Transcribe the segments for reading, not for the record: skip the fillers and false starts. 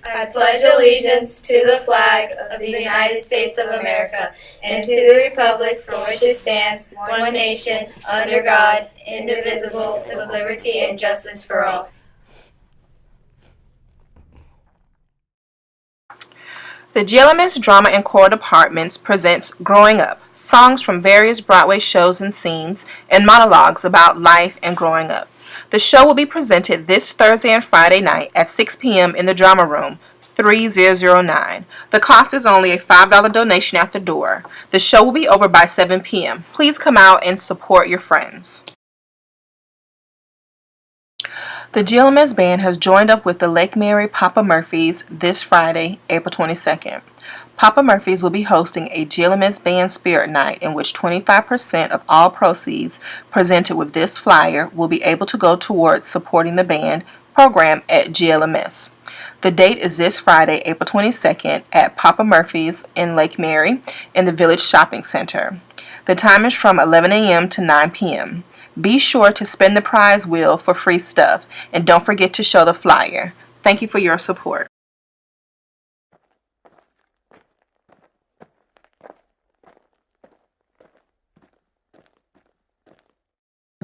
I pledge allegiance to the flag of the United States of America and to the republic for which it stands, one nation, under God, indivisible, with liberty and justice for all. The GLMS Drama and Choral Departments presents Growing Up, songs from various Broadway shows and scenes, and monologues about life and growing up. The show will be presented this Thursday and Friday night at 6 p.m. in the Drama Room, 3009. The cost is only a $5 donation at the door. The show will be over by 7 p.m. Please come out and support your friends. The GLMS Band has joined up with the Lake Mary Papa Murphys this Friday, April 22nd. Papa Murphys will be hosting a GLMS Band Spirit Night in which 25% of all proceeds presented with this flyer will be able to go towards supporting the band program at GLMS. The date is this Friday, April 22nd at Papa Murphys in Lake Mary in the Village Shopping Center. The time is from 11 a.m. to 9 p.m. Be sure to spin the prize wheel for free stuff, and don't forget to show the flyer. Thank you for your support.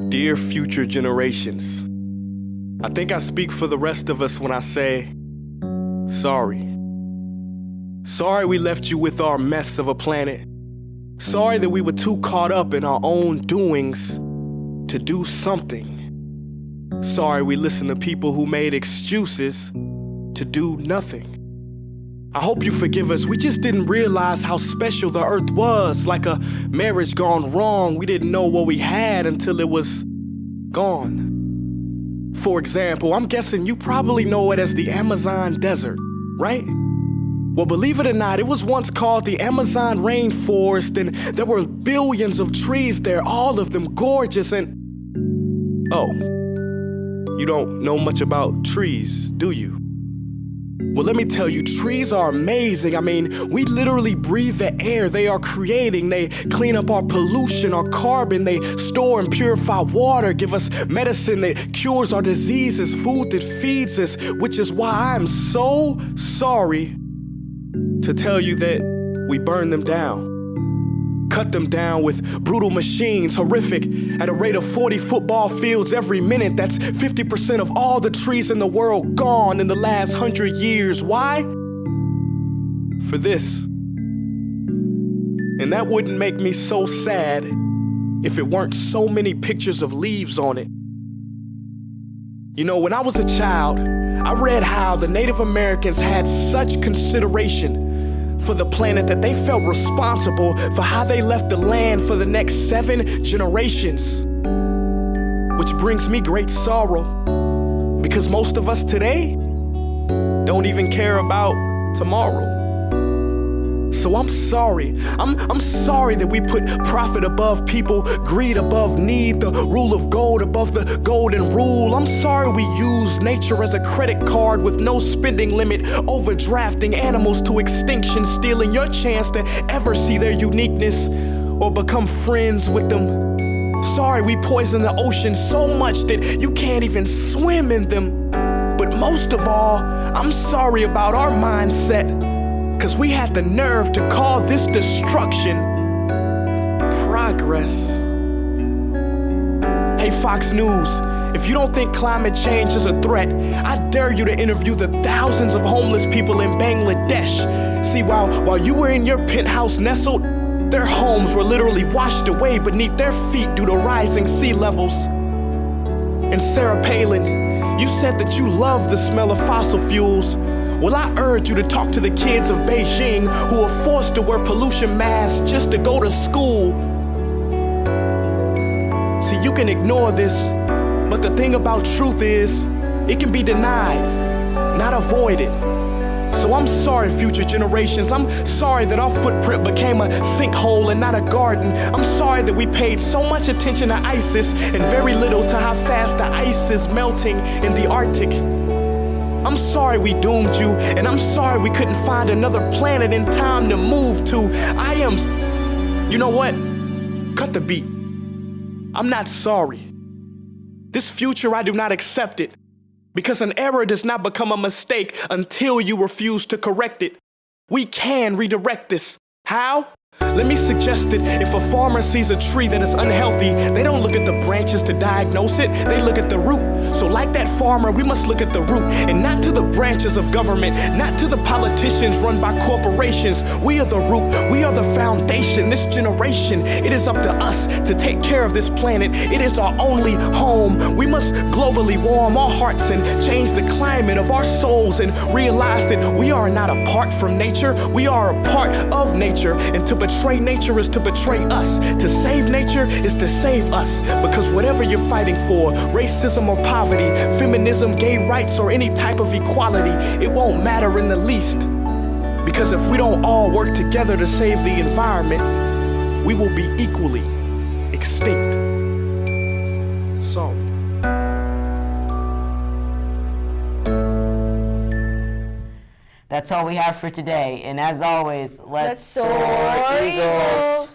Dear future generations, I think I speak for the rest of us when I say, sorry. Sorry we left you with our mess of a planet. Sorry that we were too caught up in our own doings to do something. Sorry we listened to people who made excuses to do nothing. I hope you forgive us. We just didn't realize how special the earth was. Like a marriage gone wrong, we didn't know what we had until it was gone. For example, I'm guessing you probably know it as the Amazon desert, right? Well, believe it or not, it was once called the Amazon rainforest, and there were billions of trees there, all of them gorgeous, and... Oh, you don't know much about trees, do you? Well, let me tell you, trees are amazing. I mean, we literally breathe the air they are creating. They clean up our pollution, our carbon. They store and purify water, give us medicine that cures our diseases, food that feeds us, which is why I'm so sorry to tell you that we burn them down. Cut them down with brutal machines, horrific, at a rate of 40 football fields every minute. That's 50% of all the trees in the world gone in the last 100 years. Why? For this. And that wouldn't make me so sad if it weren't so many pictures of leaves on it. You know, when I was a child, I read how the Native Americans had such consideration for the planet that they felt responsible for how they left the land for the next 7 generations. Which brings me great sorrow, because most of us today don't even care about tomorrow. So I'm sorry. I'm sorry that we put profit above people, greed above need, the rule of gold above the golden rule. I'm sorry we use nature as a credit card with no spending limit, overdrafting animals to extinction, stealing your chance to ever see their uniqueness or become friends with them. Sorry we poison the ocean so much that you can't even swim in them. But most of all, I'm sorry about our mindset, 'cause we had the nerve to call this destruction progress. Hey Fox News, if you don't think climate change is a threat, I dare you to interview the thousands of homeless people in Bangladesh. See, while you were in your penthouse nestled, their homes were literally washed away beneath their feet due to rising sea levels. And Sarah Palin, you said that you love the smell of fossil fuels. Well, I urge you to talk to the kids of Beijing who are forced to wear pollution masks just to go to school. See, you can ignore this, but the thing about truth is, it can be denied, not avoided. So I'm sorry, future generations. I'm sorry that our footprint became a sinkhole and not a garden. I'm sorry that we paid so much attention to ISIS and very little to how fast the ice is melting in the Arctic. I'm sorry we doomed you, and I'm sorry we couldn't find another planet in time to move to. You know what? Cut the beat. I'm not sorry. This future, I do not accept it. Because an error does not become a mistake until you refuse to correct it. We can redirect this. How? Let me suggest that if a farmer sees a tree that is unhealthy, they don't look at the branches to diagnose it, they look at the root. So like that farmer, we must look at the root and not to the branches of government, not to the politicians run by corporations. We are the root, we are the foundation, this generation. It is up to us to take care of this planet. It is our only home. We must globally warm our hearts and change the climate of our souls and realize that we are not apart from nature, we are a part of nature. And to betray nature is to betray us. To save nature is to save us. Because whatever you're fighting for, racism or poverty, feminism, gay rights, or any type of equality, it won't matter in the least. Because if we don't all work together to save the environment, we will be equally extinct. Sorry. That's all we have for today. And as always, let's soar, Eagles.